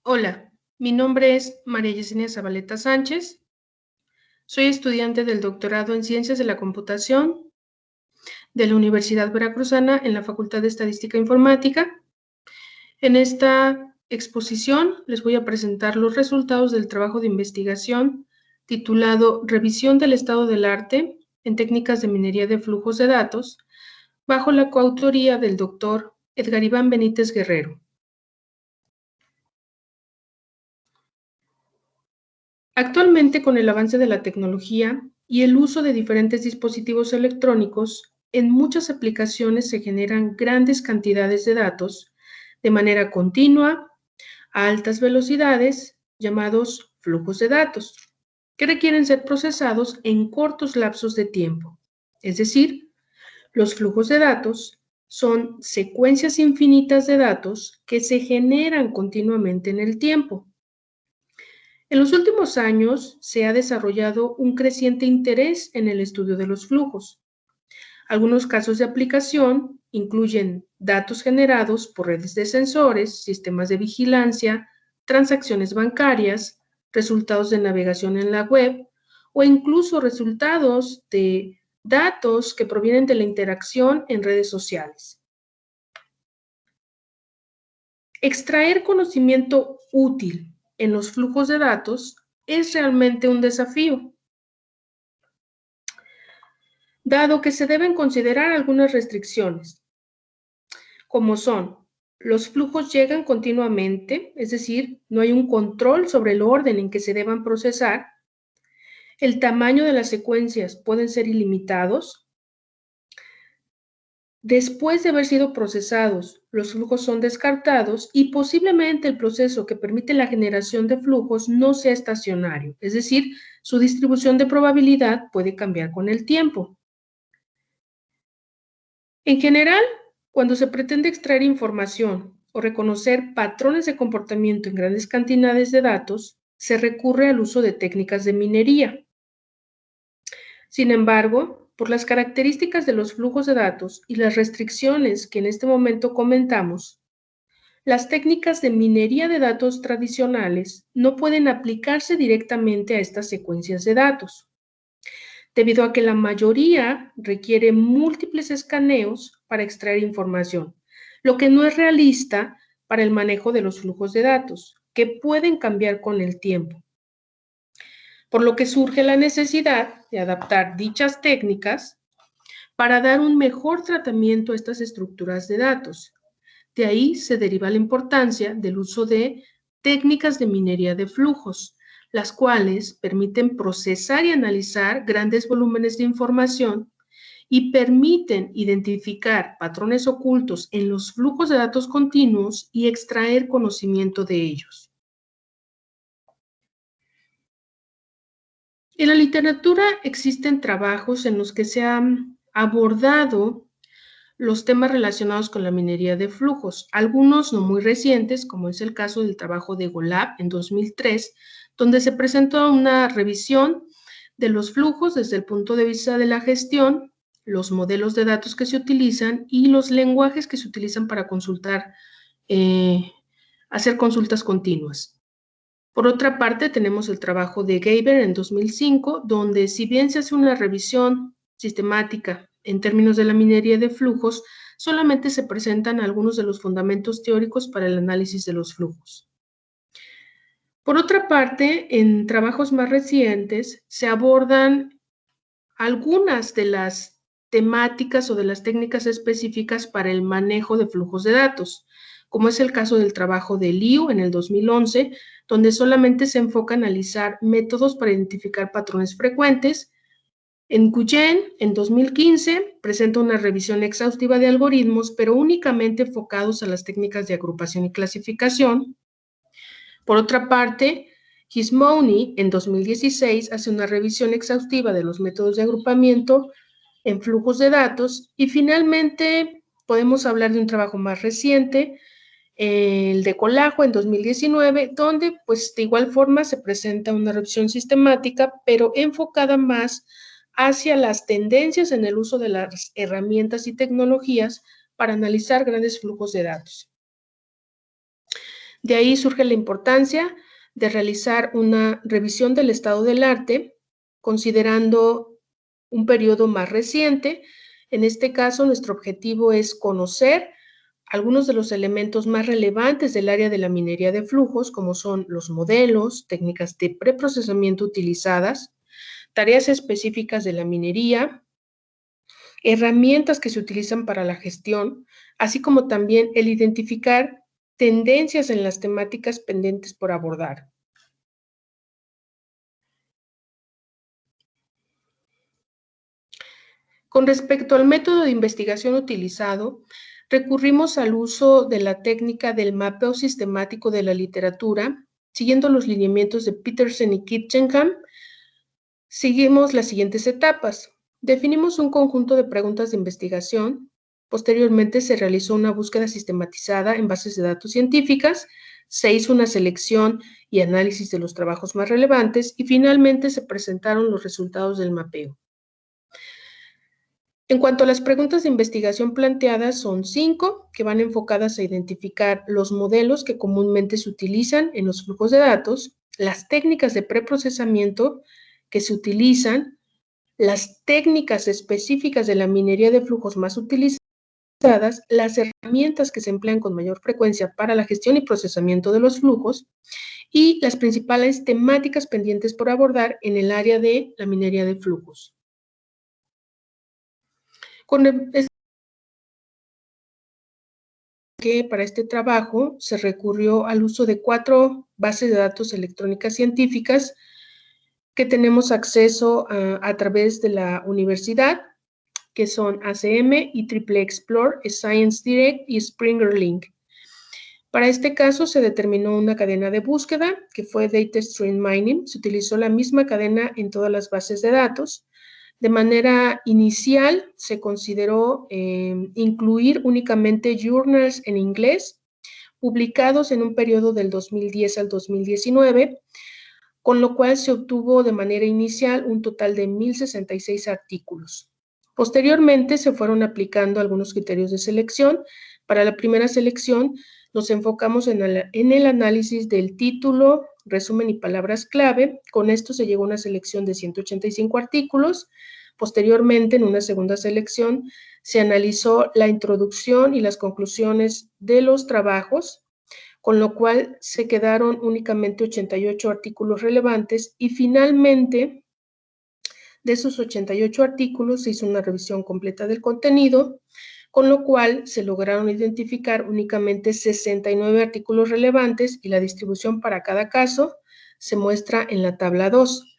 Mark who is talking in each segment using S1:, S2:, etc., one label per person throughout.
S1: Hola, mi nombre es María Yesenia Zabaleta Sánchez. Soy estudiante del doctorado en Ciencias de la Computación de la Universidad Veracruzana en la Facultad de Estadística e Informática. En esta exposición les voy a presentar los resultados del trabajo de investigación titulado Revisión del estado del arte en técnicas de minería de flujos de datos, bajo la coautoría del doctor Edgar Iván Benítez Guerrero. Actualmente, con el avance de la tecnología y el uso de diferentes dispositivos electrónicos, en muchas aplicaciones se generan grandes cantidades de datos de manera continua, a altas velocidades, llamados flujos de datos, que requieren ser procesados en cortos lapsos de tiempo. Es decir, los flujos de datos son secuencias infinitas de datos que se generan continuamente en el tiempo. En los últimos años se ha desarrollado un creciente interés en el estudio de los flujos. Algunos casos de aplicación incluyen datos generados por redes de sensores, sistemas de vigilancia, transacciones bancarias, resultados de navegación en la web o incluso resultados de datos que provienen de la interacción en redes sociales. Extraer conocimiento útil en los flujos de datos es realmente un desafío, dado que se deben considerar algunas restricciones, como son: los flujos llegan continuamente, es decir, no hay un control sobre el orden en que se deban procesar; el tamaño de las secuencias pueden ser ilimitados; después de haber sido procesados, los flujos son descartados y posiblemente el proceso que permite la generación de flujos no sea estacionario, es decir, su distribución de probabilidad puede cambiar con el tiempo. En general, cuando se pretende extraer información o reconocer patrones de comportamiento en grandes cantidades de datos, se recurre al uso de técnicas de minería. Sin embargo, por las características de los flujos de datos y las restricciones que en este momento comentamos, las técnicas de minería de datos tradicionales no pueden aplicarse directamente a estas secuencias de datos, debido a que la mayoría requiere múltiples escaneos para extraer información, lo que no es realista para el manejo de los flujos de datos, que pueden cambiar con el tiempo. Por lo que surge la necesidad de adaptar dichas técnicas para dar un mejor tratamiento a estas estructuras de datos. De ahí se deriva la importancia del uso de técnicas de minería de flujos, las cuales permiten procesar y analizar grandes volúmenes de información y permiten identificar patrones ocultos en los flujos de datos continuos y extraer conocimiento de ellos. En la literatura existen trabajos en los que se han abordado los temas relacionados con la minería de flujos, algunos no muy recientes, como es el caso del trabajo de Golab en 2003, donde se presentó una revisión de los flujos desde el punto de vista de la gestión, los modelos de datos que se utilizan y los lenguajes que se utilizan para hacer consultas continuas. Por otra parte, tenemos el trabajo de Geiger en 2005, donde si bien se hace una revisión sistemática en términos de la minería de flujos, solamente se presentan algunos de los fundamentos teóricos para el análisis de los flujos. Por otra parte, en trabajos más recientes se abordan algunas de las temáticas o de las técnicas específicas para el manejo de flujos de datos, como es el caso del trabajo de Liu en el 2011, donde solamente se enfoca en analizar métodos para identificar patrones frecuentes. En Nguyen, en 2015, presenta una revisión exhaustiva de algoritmos, pero únicamente enfocados a las técnicas de agrupación y clasificación. Por otra parte, Gizmouni, en 2016, hace una revisión exhaustiva de los métodos de agrupamiento en flujos de datos. Y finalmente, podemos hablar de un trabajo más reciente, el de Colajo en 2019, donde pues de igual forma se presenta una revisión sistemática, pero enfocada más hacia las tendencias en el uso de las herramientas y tecnologías para analizar grandes flujos de datos. De ahí surge la importancia de realizar una revisión del estado del arte, considerando un periodo más reciente. En este caso, nuestro objetivo es conocer algunos de los elementos más relevantes del área de la minería de flujos, como son los modelos, técnicas de preprocesamiento utilizadas, tareas específicas de la minería, herramientas que se utilizan para la gestión, así como también el identificar tendencias en las temáticas pendientes por abordar. Con respecto al método de investigación utilizado, recurrimos al uso de la técnica del mapeo sistemático de la literatura, siguiendo los lineamientos de Peterson y Kitchenham. Seguimos las siguientes etapas. Definimos un conjunto de preguntas de investigación. Posteriormente se realizó una búsqueda sistematizada en bases de datos científicas, se hizo una selección y análisis de los trabajos más relevantes y finalmente se presentaron los resultados del mapeo. En cuanto a las preguntas de investigación planteadas, son 5 que van enfocadas a identificar los modelos que comúnmente se utilizan en los flujos de datos, las técnicas de preprocesamiento que se utilizan, las técnicas específicas de la minería de flujos más utilizadas, las herramientas que se emplean con mayor frecuencia para la gestión y procesamiento de los flujos y las principales temáticas pendientes por abordar en el área de la minería de flujos. Que para este trabajo se recurrió al uso de 4 bases de datos electrónicas científicas que tenemos acceso a través de la universidad, que son ACM, IEEE Explore, Science Direct y Springer Link. Para este caso se determinó una cadena de búsqueda que fue Data Stream Mining. Se utilizó la misma cadena en todas las bases de datos. De manera inicial se consideró incluir únicamente journals en inglés publicados en un periodo del 2010 al 2019, con lo cual se obtuvo de manera inicial un total de 1,066 artículos. Posteriormente se fueron aplicando algunos criterios de selección. Para la primera selección nos enfocamos en el análisis del título, resumen y palabras clave. Con esto se llegó a una selección de 185 artículos. Posteriormente, en una segunda selección, se analizó la introducción y las conclusiones de los trabajos, con lo cual se quedaron únicamente 88 artículos relevantes y finalmente, de esos 88 artículos, se hizo una revisión completa del contenido, con lo cual se lograron identificar únicamente 69 artículos relevantes y la distribución para cada caso se muestra en la tabla 2.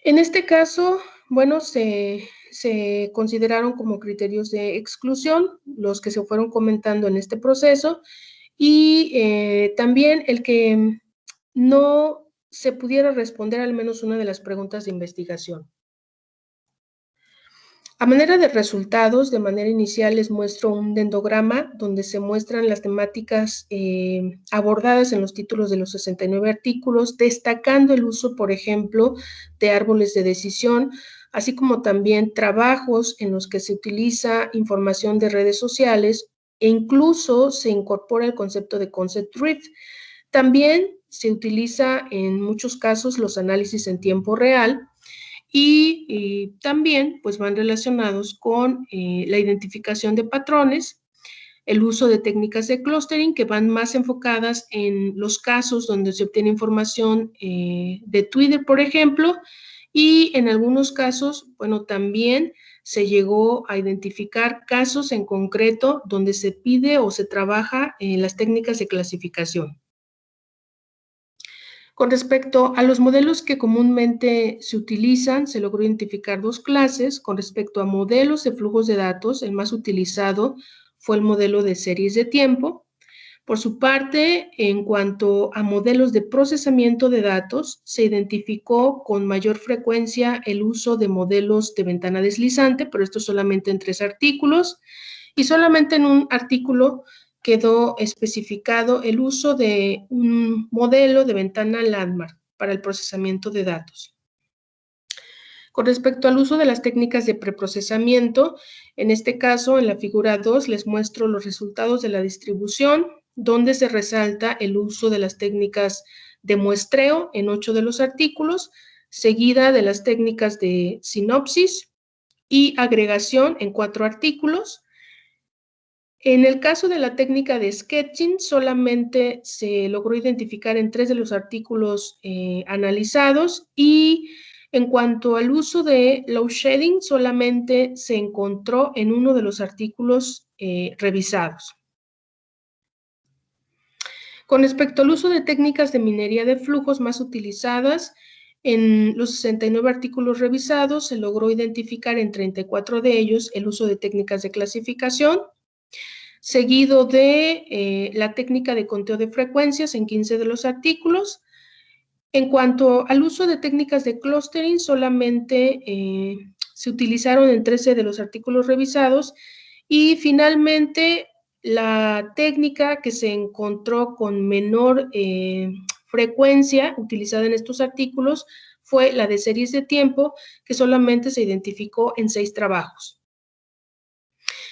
S1: En este caso, bueno, se consideraron como criterios de exclusión los que se fueron comentando en este proceso y también el que no se pudiera responder al menos una de las preguntas de investigación. A manera de resultados, de manera inicial les muestro un dendrograma donde se muestran las temáticas abordadas en los títulos de los 69 artículos, destacando el uso, por ejemplo, de árboles de decisión, así como también trabajos en los que se utiliza información de redes sociales e incluso se incorpora el concepto de concept drift. También se utiliza en muchos casos los análisis en tiempo real, y también pues van relacionados con la identificación de patrones, el uso de técnicas de clustering que van más enfocadas en los casos donde se obtiene información de Twitter, por ejemplo, y en algunos casos, bueno, también se llegó a identificar casos en concreto donde se pide o se trabaja en las técnicas de clasificación. Con respecto a los modelos que comúnmente se utilizan, se logró identificar 2 clases. Con respecto a modelos de flujos de datos, el más utilizado fue el modelo de series de tiempo. Por su parte, en cuanto a modelos de procesamiento de datos, se identificó con mayor frecuencia el uso de modelos de ventana deslizante, pero esto solamente en 3 artículos, y solamente en un artículo quedó especificado el uso de un modelo de ventana Landmark para el procesamiento de datos. Con respecto al uso de las técnicas de preprocesamiento, en este caso, en la figura 2, les muestro los resultados de la distribución donde se resalta el uso de las técnicas de muestreo en 8 de los artículos, seguida de las técnicas de sinopsis y agregación en 4 artículos. En el caso de la técnica de sketching, solamente se logró identificar en 3 de los artículos analizados, y en cuanto al uso de load shading, solamente se encontró en 1 de los artículos revisados. Con respecto al uso de técnicas de minería de flujos más utilizadas, en los 69 artículos revisados se logró identificar en 34 de ellos el uso de técnicas de clasificación, seguido de la técnica de conteo de frecuencias en 15 de los artículos. En cuanto al uso de técnicas de clustering, solamente se utilizaron en 13 de los artículos revisados, y finalmente la técnica que se encontró con menor frecuencia utilizada en estos artículos fue la de series de tiempo, que solamente se identificó en 6 trabajos.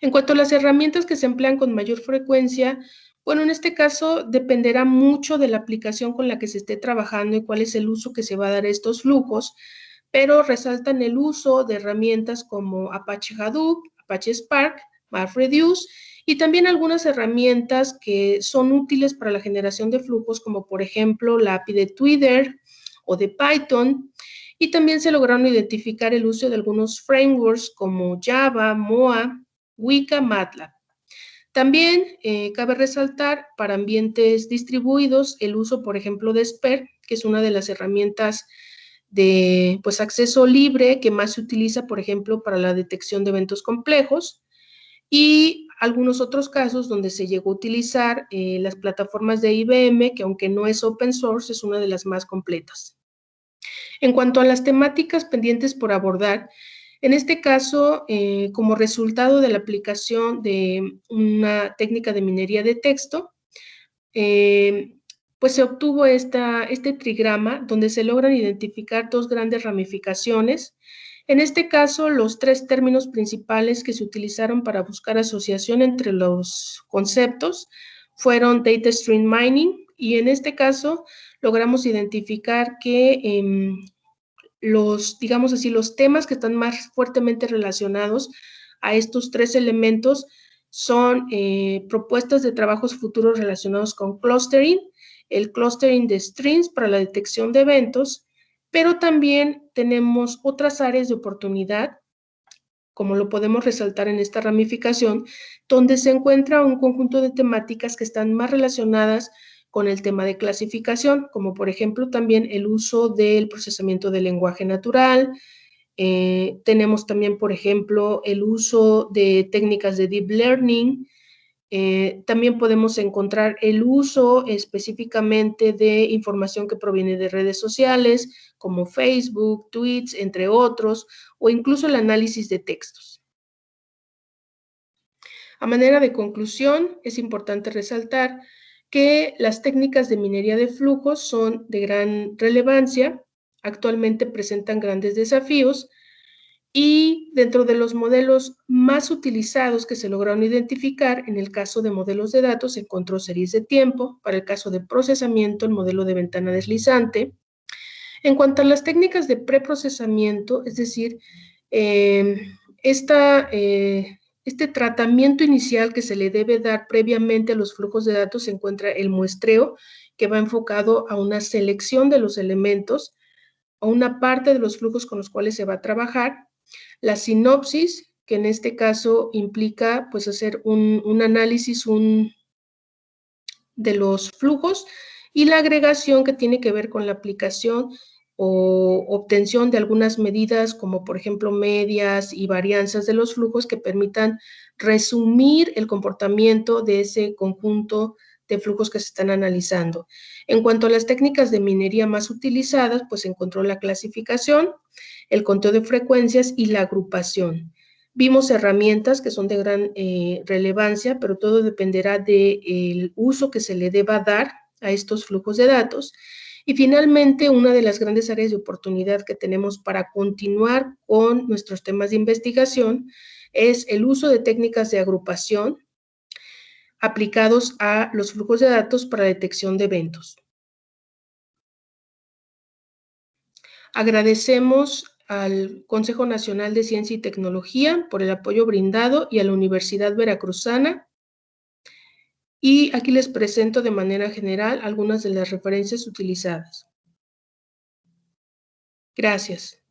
S1: En cuanto a las herramientas que se emplean con mayor frecuencia, bueno, en este caso dependerá mucho de la aplicación con la que se esté trabajando y cuál es el uso que se va a dar a estos flujos, pero resaltan el uso de herramientas como Apache Hadoop, Apache Spark, MapReduce, y también algunas herramientas que son útiles para la generación de flujos, como por ejemplo la API de Twitter o de Python. Y también se lograron identificar el uso de algunos frameworks como Java, Moa, Weka, MATLAB. También cabe resaltar para ambientes distribuidos el uso, por ejemplo, de Sper, que es una de las herramientas de acceso libre que más se utiliza, por ejemplo, para la detección de eventos complejos, y algunos otros casos donde se llegó a utilizar las plataformas de IBM, que aunque no es open source, es una de las más completas. En cuanto a las temáticas pendientes por abordar, en este caso, como resultado de la aplicación de una técnica de minería de texto, pues se obtuvo este trigrama donde se logran identificar 2 grandes ramificaciones. En este caso, los 3 términos principales que se utilizaron para buscar asociación entre los conceptos fueron Data Stream Mining, y en este caso logramos identificar que digamos así, los temas que están más fuertemente relacionados a estos 3 elementos son propuestas de trabajos futuros relacionados con clustering, el clustering de streams para la detección de eventos, pero también tenemos otras áreas de oportunidad, como lo podemos resaltar en esta ramificación, donde se encuentra un conjunto de temáticas que están más relacionadas con el tema de clasificación, como por ejemplo también el uso del procesamiento del lenguaje natural. Tenemos también, por ejemplo, el uso de técnicas de deep learning. También podemos encontrar el uso específicamente de información que proviene de redes sociales, como Facebook, tweets, entre otros, o incluso el análisis de textos. A manera de conclusión, es importante resaltar que las técnicas de minería de flujos son de gran relevancia, actualmente presentan grandes desafíos, y dentro de los modelos más utilizados que se lograron identificar, en el caso de modelos de datos se encontró series de tiempo, para el caso de procesamiento el modelo de ventana deslizante. En cuanto a las técnicas de preprocesamiento, es decir, este tratamiento inicial que se le debe dar previamente a los flujos de datos, se encuentra el muestreo, que va enfocado a una selección de los elementos, a una parte de los flujos con los cuales se va a trabajar. La sinopsis, que en este caso implica pues hacer un análisis de los flujos, y la agregación, que tiene que ver con la aplicación o obtención de algunas medidas, como por ejemplo medias y varianzas de los flujos, que permitan resumir el comportamiento de ese conjunto de flujos que se están analizando. En cuanto a las técnicas de minería más utilizadas, pues se encontró la clasificación, el conteo de frecuencias y la agrupación. Vimos herramientas que son de gran relevancia, pero todo dependerá del uso que se le deba dar a estos flujos de datos. Y finalmente, una de las grandes áreas de oportunidad que tenemos para continuar con nuestros temas de investigación es el uso de técnicas de agrupación. aplicados a los flujos de datos para detección de eventos. Agradecemos al Consejo Nacional de Ciencia y Tecnología por el apoyo brindado y a la Universidad Veracruzana. Y aquí les presento de manera general algunas de las referencias utilizadas. Gracias.